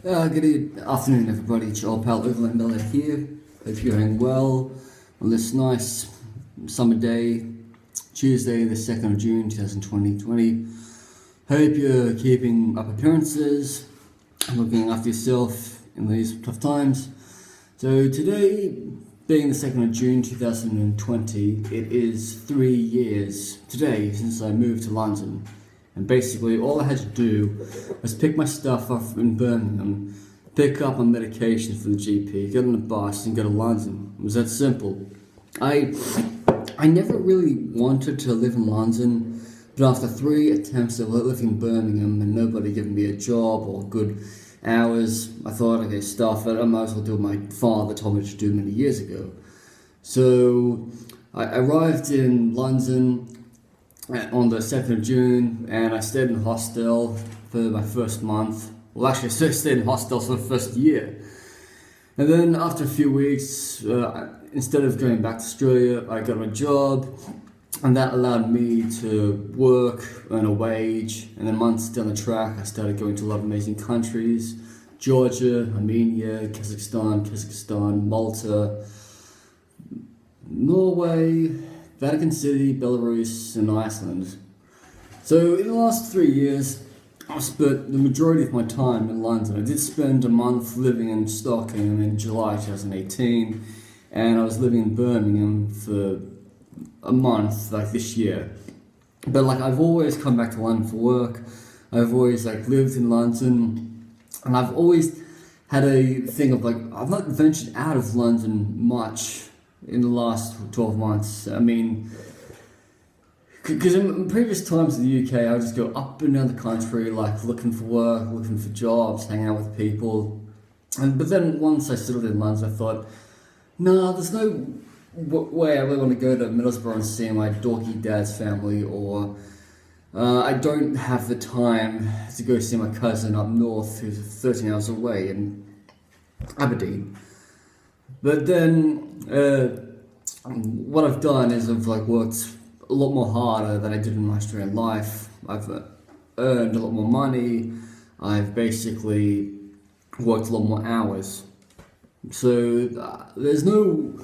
Good afternoon, everybody. It's your old pal Overland Miller here. Hope you're doing well on this nice summer day, Tuesday, the 2nd of June 2020. Hope you're keeping up appearances and looking after yourself in these tough times. So, today, being the 2nd of June 2020, it is 3 years today since I moved to London. And basically, all I had to do was pick my stuff up in Birmingham, pick up my medication from the GP, get on a bus, and go to London. It was that simple. I never really wanted to live in London, but after 3 attempts at living in Birmingham and nobody giving me a job or good hours, I thought, okay, stuff it. I might as well do what my father told me to do many years ago. So I arrived in London on the 2nd of June, and I stayed in a hostel for my first month. Well, actually, I stayed in hostels for the first year. And then after a few weeks, instead of going back to Australia, I got a job, and that allowed me to work, earn a wage, and then months down the track, I started going to a lot of amazing countries: Georgia, Armenia, Kazakhstan, Malta, Norway, Vatican City, Belarus, and Iceland. So in the last 3 years, I spent the majority of my time in London. I did spend a month living in Stockholm in July 2018, and I was living in Birmingham for a month like this year. But I've always come back to London for work. I've always lived in London, and I've always had a thing of I've not ventured out of London much in the last 12 months. I mean, because in previous times in the UK, I would just go up and down the country, looking for work, looking for jobs, hanging out with people. But then once I settled in London, I thought, no, there's no way I really want to go to Middlesbrough and see my dorky dad's family, or I don't have the time to go see my cousin up north who's 13 hours away in Aberdeen. But then what I've done is I've worked a lot more harder than I did in my Australian life. I've earned a lot more money. I've basically worked a lot more hours. So there's no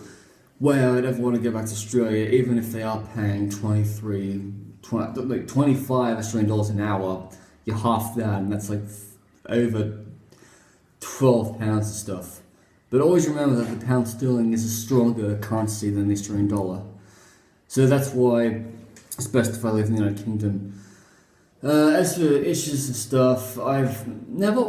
way I'd ever want to go back to Australia, even if they are paying 25 Australian dollars an hour. You're half that, and that's over £12 and stuff. But always remember that the pound sterling is a stronger currency than the Australian dollar. So that's why it's best if I live in the United Kingdom. As for issues and stuff, I've never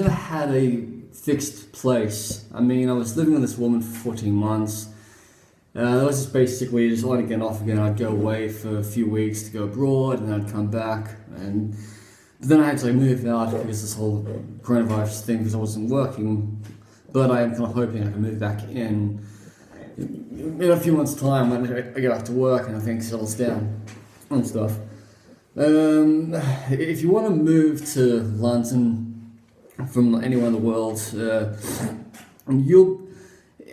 had a fixed place. I mean, I was living with this woman for 14 months. That was just basically just on again, off again. I'd go away for a few weeks to go abroad, and then I'd come back. But then I had to move out because this whole coronavirus thing, because I wasn't working. But I am kind of hoping I can move back in a few months' time when I get back to work and I think settles down and stuff. If you want to move to London from anywhere in the world,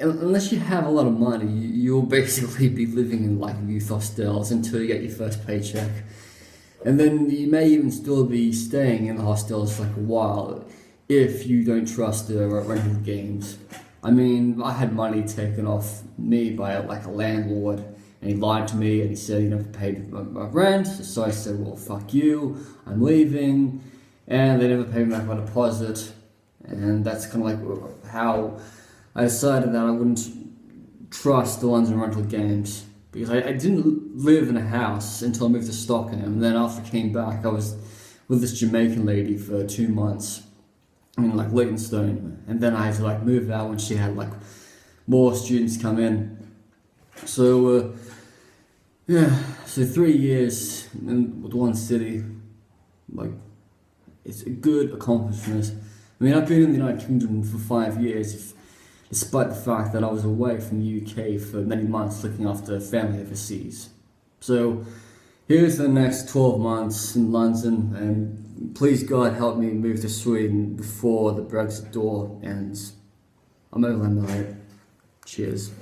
unless you have a lot of money, you'll basically be living in youth hostels until you get your first paycheck. And then you may even still be staying in the hostels for a while, if you don't trust the rental games. I mean, I had money taken off me by a landlord, and he lied to me, and he said he never paid my rent. So I said, well, fuck you, I'm leaving. And they never paid me back my deposit, and that's kind of how I decided that I wouldn't trust the London rental games, because I didn't live in a house until I moved to Stockholm. And then after I came back, I was with this Jamaican lady for 2 months in Leytonstone, and then I had to move out when she had more students come in. So so 3 years in with one city, it's a good accomplishment. I mean, I've been in the United Kingdom for 5 years, despite the fact that I was away from the UK for many months looking after family overseas. So here's the next 12 months in London, and please God help me move to Sweden before the Brexit door ends. I'm Overland. Cheers.